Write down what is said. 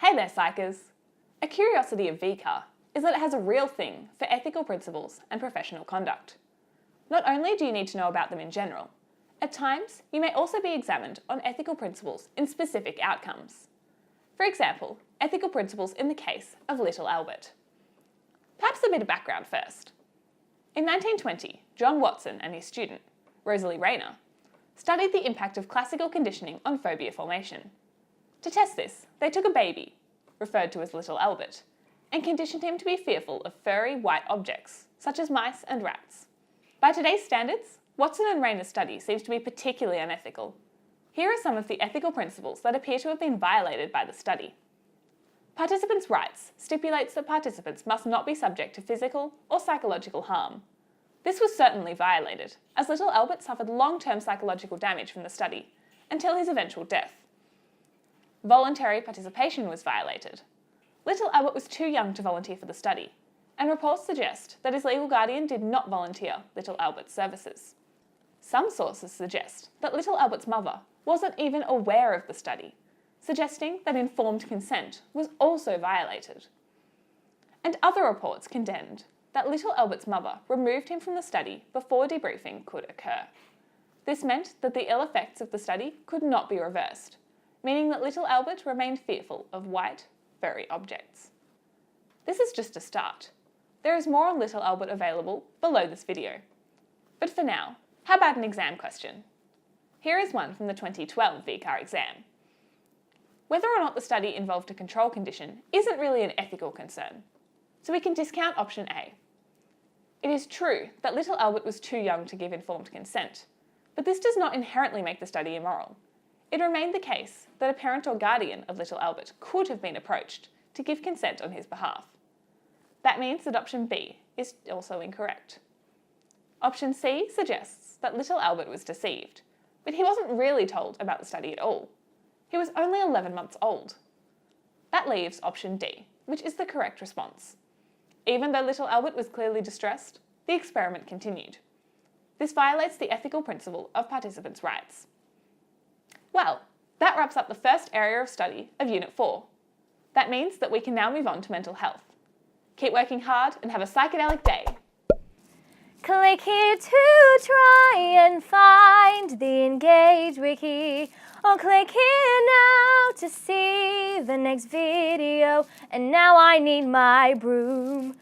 Hey there, psychers! A curiosity of VCAR is that it has a real thing for ethical principles and professional conduct. Not only do you need to know about them in general, at times you may also be examined on ethical principles in specific outcomes. For example, ethical principles in the case of Little Albert. Perhaps a bit of background first. In 1920, John Watson and his student, Rosalie Rayner, studied the impact of classical conditioning on phobia formation. To test this, they took a baby, referred to as Little Albert, and conditioned him to be fearful of furry white objects, such as mice and rats. By today's standards, Watson and Rayner's study seems to be particularly unethical. Here are some of the ethical principles that appear to have been violated by the study. Participants' rights stipulates that participants must not be subject to physical or psychological harm. This was certainly violated, as Little Albert suffered long-term psychological damage from the study, until his eventual death. Voluntary participation was violated. Little Albert was too young to volunteer for the study, and reports suggest that his legal guardian did not volunteer Little Albert's services. Some sources suggest that Little Albert's mother wasn't even aware of the study, suggesting that informed consent was also violated. And other reports contend that Little Albert's mother removed him from the study before debriefing could occur. This meant that the ill effects of the study could not be reversed, meaning that Little Albert remained fearful of white, furry objects. This is just a start. There is more on Little Albert available below this video. But for now, how about an exam question? Here is one from the 2012 VCAR exam. Whether or not the study involved a control condition isn't really an ethical concern, so we can discount option A. It is true that Little Albert was too young to give informed consent, but this does not inherently make the study immoral. It remained the case that a parent or guardian of Little Albert could have been approached to give consent on his behalf. That means that option B is also incorrect. Option C suggests that Little Albert was deceived, but he wasn't really told about the study at all. He was only 11 months old. That leaves option D, which is the correct response. Even though Little Albert was clearly distressed, the experiment continued. This violates the ethical principle of participants' rights. Well, that wraps up the first area of study of Unit 4. That means that we can now move on to mental health. Keep working hard and have a psychedelic day. Click here to try and find the Engage Wiki, or click here now to see the next video. And now I need my broom.